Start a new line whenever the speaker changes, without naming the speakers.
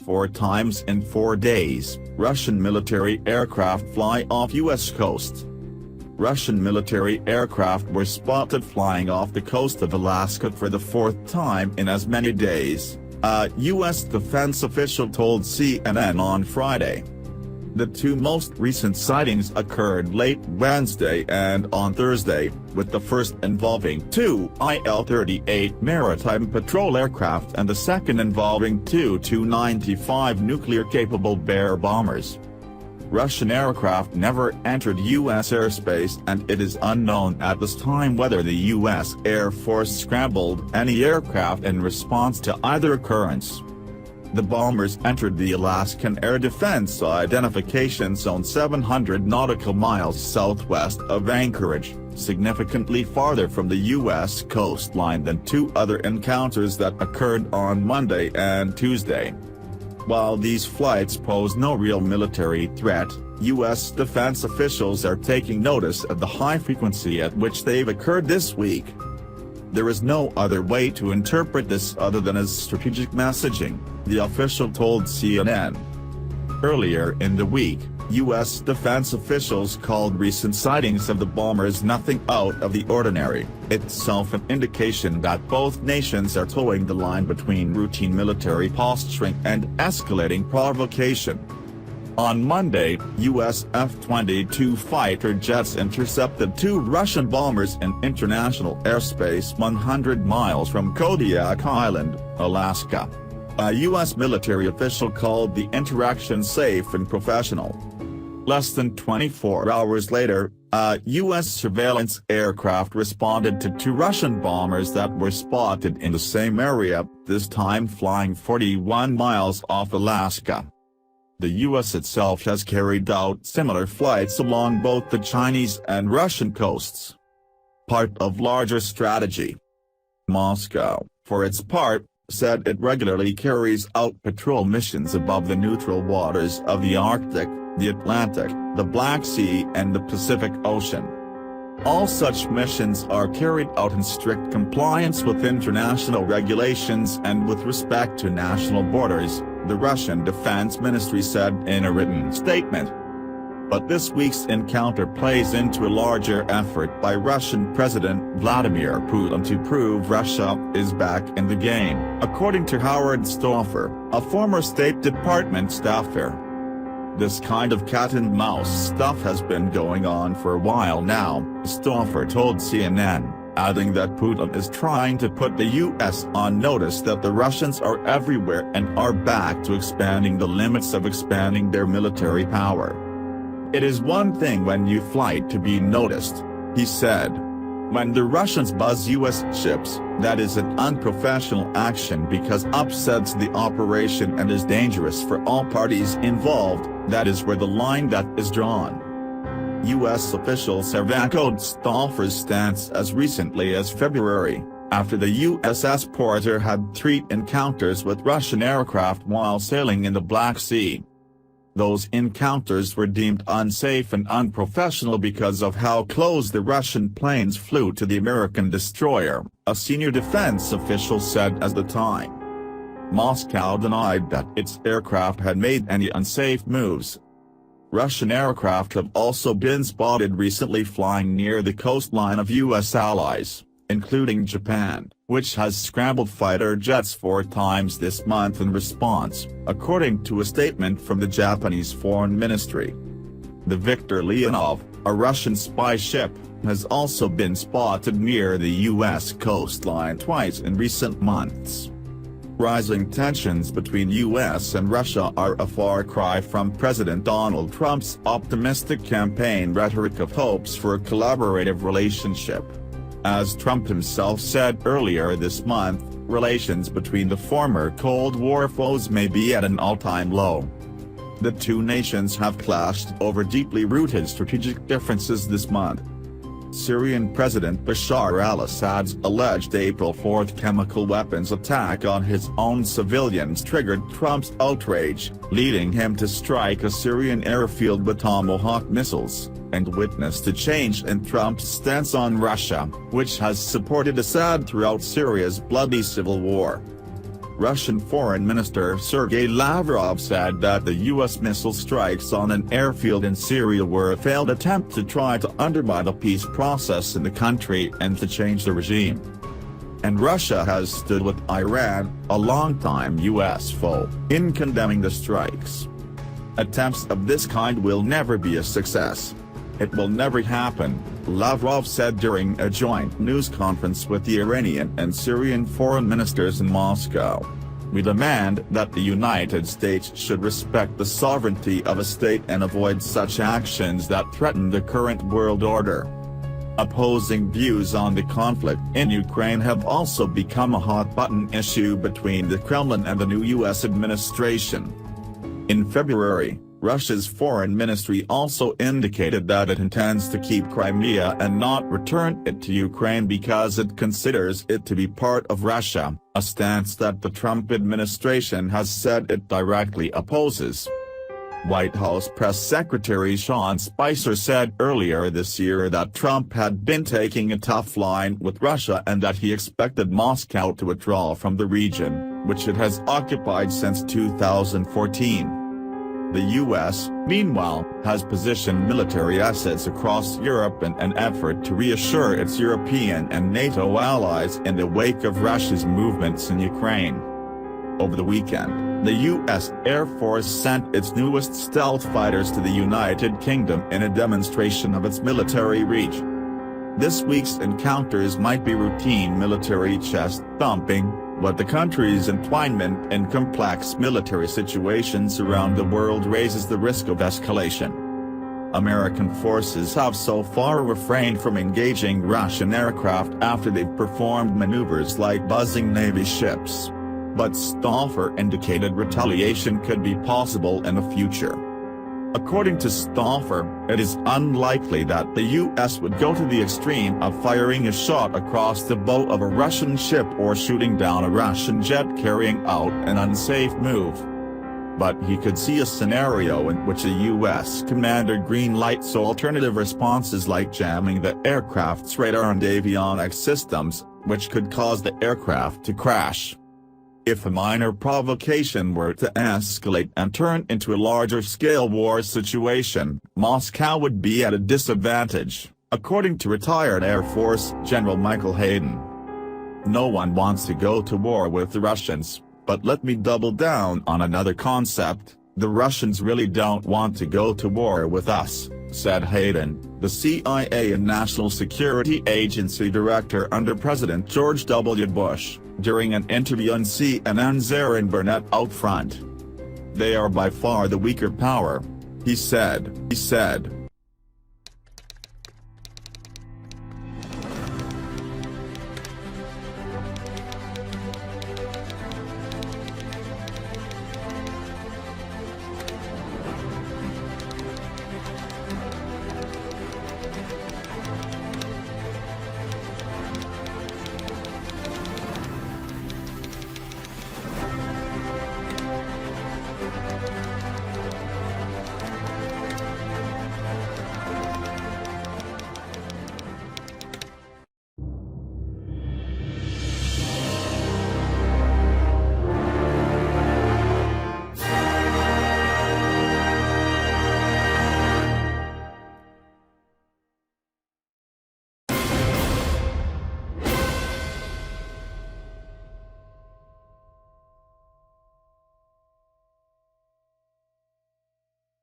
4 times in 4 days, Russian military aircraft fly off U.S. coast. Russian military aircraft were spotted flying off the coast of Alaska for the 4th time in as many days, a U.S. defense official told CNN on Friday. The 2 most recent sightings occurred late Wednesday and on Thursday, with the first involving 2 Il-38 maritime patrol aircraft and the second involving 2 Tu-95 nuclear-capable Bear bombers. Russian aircraft never entered U.S. airspace, and it is unknown at this time whether the U.S. Air Force scrambled any aircraft in response to either occurrence. The bombers entered the Alaskan Air Defense Identification Zone 700 nautical miles southwest of Anchorage, significantly farther from the U.S. coastline than 2 other encounters that occurred on Monday and Tuesday. While these flights pose no real military threat, U.S. defense officials are taking notice of the high frequency at which they've occurred this week. There is no other way to interpret this other than as strategic messaging, the official told CNN. Earlier in the week, U.S. defense officials called recent sightings of the bombers nothing out of the ordinary, itself an indication that both nations are towing the line between routine military posturing and escalating provocation. On Monday, U.S. F-22 fighter jets intercepted 2 Russian bombers in international airspace 100 miles from Kodiak Island, Alaska. A U.S. military official called the interaction safe and professional. Less than 24 hours later, a U.S. surveillance aircraft responded to 2 Russian bombers that were spotted in the same area, this time flying 41 miles off Alaska. The U.S. itself has carried out similar flights along both the Chinese and Russian coasts. Part of larger strategy. Moscow, for its part, said it regularly carries out patrol missions above the neutral waters of the Arctic, the Atlantic, the Black Sea and the Pacific Ocean. All such missions are carried out in strict compliance with international regulations and with respect to national borders, the Russian Defense Ministry said in a written statement. But this week's encounter plays into a larger effort by Russian President Vladimir Putin to prove Russia is back in the game, according to Howard Stauffer, a former State Department staffer. This kind of cat-and-mouse stuff has been going on for a while now, Stauffer told CNN, adding that Putin is trying to put the U.S. on notice that the Russians are everywhere and are back to expanding the limits of expanding their military power. It is one thing when you fly to be noticed, he said. When the Russians buzz U.S. ships, that is an unprofessional action because upsets the operation and is dangerous for all parties involved. That is where the line that is drawn. U.S. officials have echoed Stauffer's stance as recently as February, after the USS Porter had 3 encounters with Russian aircraft while sailing in the Black Sea. Those encounters were deemed unsafe and unprofessional because of how close the Russian planes flew to the American destroyer, a senior defense official said at the time. Moscow denied that its aircraft had made any unsafe moves. Russian aircraft have also been spotted recently flying near the coastline of U.S. allies, including Japan, which has scrambled fighter jets 4 times this month in response, according to a statement from the Japanese Foreign Ministry. The Viktor Leonov, a Russian spy ship, has also been spotted near the U.S. coastline twice in recent months. Rising tensions between U.S. and Russia are a far cry from President Donald Trump's optimistic campaign rhetoric of hopes for a collaborative relationship. As Trump himself said earlier this month, relations between the former Cold War foes may be at an all-time low. The 2 nations have clashed over deeply rooted strategic differences this month. Syrian President Bashar al-Assad's alleged April 4 chemical weapons attack on his own civilians triggered Trump's outrage, leading him to strike a Syrian airfield with Tomahawk missiles, and witnessed a change in Trump's stance on Russia, which has supported Assad throughout Syria's bloody civil war. Russian Foreign Minister Sergei Lavrov said that the U.S. missile strikes on an airfield in Syria were a failed attempt to try to undermine the peace process in the country and to change the regime. And Russia has stood with Iran, a longtime U.S. foe, in condemning the strikes. Attempts of this kind will never be a success. It will never happen, Lavrov said during a joint news conference with the Iranian and Syrian foreign ministers in Moscow. We demand that the United States should respect the sovereignty of a state and avoid such actions that threaten the current world order. Opposing views on the conflict in Ukraine have also become a hot-button issue between the Kremlin and the new U.S. administration. In February, Russia's foreign ministry also indicated that it intends to keep Crimea and not return it to Ukraine because it considers it to be part of Russia, a stance that the Trump administration has said it directly opposes. White House Press Secretary Sean Spicer said earlier this year that Trump had been taking a tough line with Russia and that he expected Moscow to withdraw from the region, which it has occupied since 2014. The U.S., meanwhile, has positioned military assets across Europe in an effort to reassure its European and NATO allies in the wake of Russia's movements in Ukraine. Over the weekend, the U.S. Air Force sent its newest stealth fighters to the United Kingdom in a demonstration of its military reach. This week's encounters might be routine military chest-thumping, but the country's entwinement in complex military situations around the world raises the risk of escalation. American forces have so far refrained from engaging Russian aircraft after they've performed maneuvers like buzzing Navy ships. But Stauffer indicated retaliation could be possible in the future. According to Stauffer, it is unlikely that the U.S. would go to the extreme of firing a shot across the bow of a Russian ship or shooting down a Russian jet carrying out an unsafe move. But he could see a scenario in which a U.S. commander green-lights alternative responses like jamming the aircraft's radar and avionics systems, which could cause the aircraft to crash. If a minor provocation were to escalate and turn into a larger-scale war situation, Moscow would be at a disadvantage, according to retired Air Force General Michael Hayden. No one wants to go to war with the Russians, but let me double down on another concept: the Russians really don't want to go to war with us, said Hayden, the CIA and National Security Agency director under President George W. Bush, during an interview on CNN's Erin Burnett Out Front. They are by far the weaker power, he said.